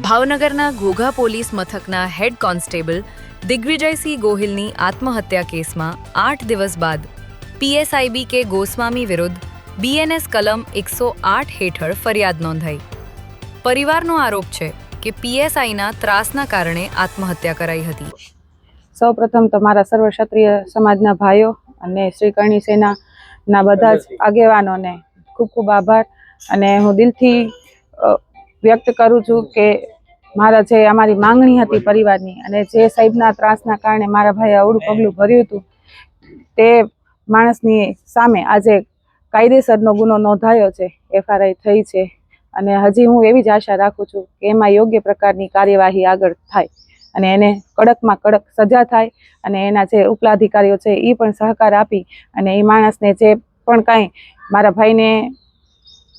ભાવનગરના ઘોઘા પોલીસ મથકના head constable Digvijaysinh ગોહિલની આત્મહત્યા કેસમાં 8 દિવસ બાદ પીએસઆઈબી કે ગોસ્વામી વિરુદ્ધ બીએનએસ કલમ 108 હેઠળ ફરિયાદ નોંધાઈ। પરિવારનો આરોપ છે કે પીએસઆઈના ત્રાસના કારણે આત્મહત્યા કરાઈ હતી। સૌપ્રથમ તો મારા સર્વ ક્ષત્રિય સમાજના ભાઈઓ અને શ્રી કરણી સેનાના બધા જ આગેવાનોને ખૂબ ખૂબ આભાર અને હું દિલથી વ્યક્ત કરું છું કે અમારી માંગણી હતી પરિવારની અને જે સાહેબના ત્રાસના કારણે મારા ભાઈએ અવળું પગલું ભર્યું હતું તે માણસની સામે આજે કાયદેસરનો ગુનો નોંધાયો છે, એફઆરઆઈ થઈ છે અને હજી હું એવી જ આશા રાખું છું કે એમાં યોગ્ય પ્રકારની કાર્યવાહી આગળ થાય અને એને કડકમાં કડક સજા થાય અને એના જે ઉપલા અધિકારીઓ છે એ પણ સહકાર આપી અને એ માણસને જે પણ કાંઈ મારા ભાઈને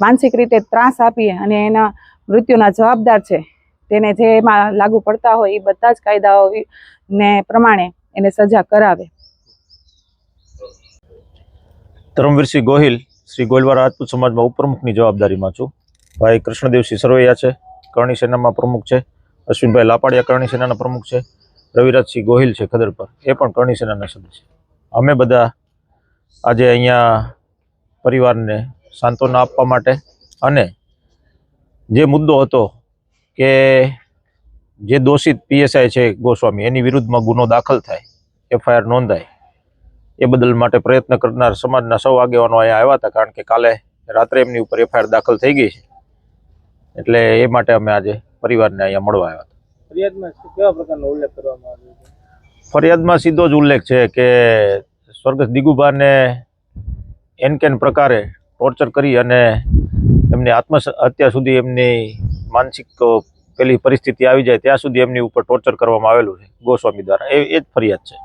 માનસિક રીતે ત્રાસ આપી અને એના મૃત્યુના જવાબદાર છે તેને જે એમાં લાગુ પડતા હોય એ બધા જ કાયદાઓ ને પ્રમાણે એને સજા કરાવે। ધર્મવીરસિંહ ગોહિલ શ્રી ગોહિલવાળા રાજપૂત સમાજમાં ઉપપ્રમુખની જવાબદારીમાં છું। ભાઈ કૃષ્ણદેવસિંહ સરવૈયા છે, કરણી સેનામાં પ્રમુખ છે। અશ્વિનભાઈ લાપાડિયા કરણી સેનાના પ્રમુખ છે। રવિરાજસિંહ ગોહિલ છે ખદર પર, એ પણ કરણી સેનાના સદસ્ય। અમે બધા આજે અહીંયા પરિવારને સાંત્વના આપવા માટે અને જે મુદ્દો હતો કે જે દોષિત પીએસઆઈ છે ગોસ્વામી એની વિરુદ્ધમાં ગુનો દાખલ થાય, એફઆઈઆર નોંધાય, એ બદલ માટે પ્રયત્ન કરનાર સમાજના સૌ આગેવાનો અહીંયા આવ્યા હતા। કારણ કે કાલે રાત્રે એમની ઉપર એફઆઈઆર દાખલ થઈ ગઈ છે, એટલે એ માટે અમે આજે પરિવારને અહીંયા મળવા આવ્યા હતા। ફરિયાદમાં કેવા પ્રકારનો ઉલ્લેખ કરવામાં આવ્યો છે? ફરિયાદમાં સીધો જ ઉલ્લેખ છે કે સ્વર્ગસ્થ દિગુભાને એનકેન પ્રકારે ટોર્ચર કરી અને એમની આત્મહત્યા સુધી એમની માનસિક પેલી પરિસ્થિતિ આવી જાય ત્યાં સુધી એમની ઉપર ટોર્ચર કરવામાં આવેલું છે ગોસ્વામી દ્વારા, એ જ ફરિયાદ છે।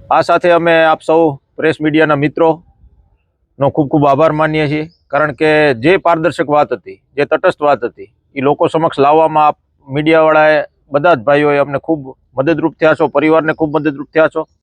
આ સાથે અમે આપ સૌ પ્રેસ મીડિયાના મિત્રોનો ખૂબ ખૂબ આભાર માનીએ છીએ। કારણ કે જે પારદર્શક વાત હતી, જે તટસ્થ વાત હતી, એ લોકો સમક્ષ લાવવામાં આપ મીડિયાવાળાએ બધા જ ભાઈઓએ અમને ખૂબ મદદરૂપ થયા છો, પરિવારને ખૂબ મદદરૂપ થયા છો।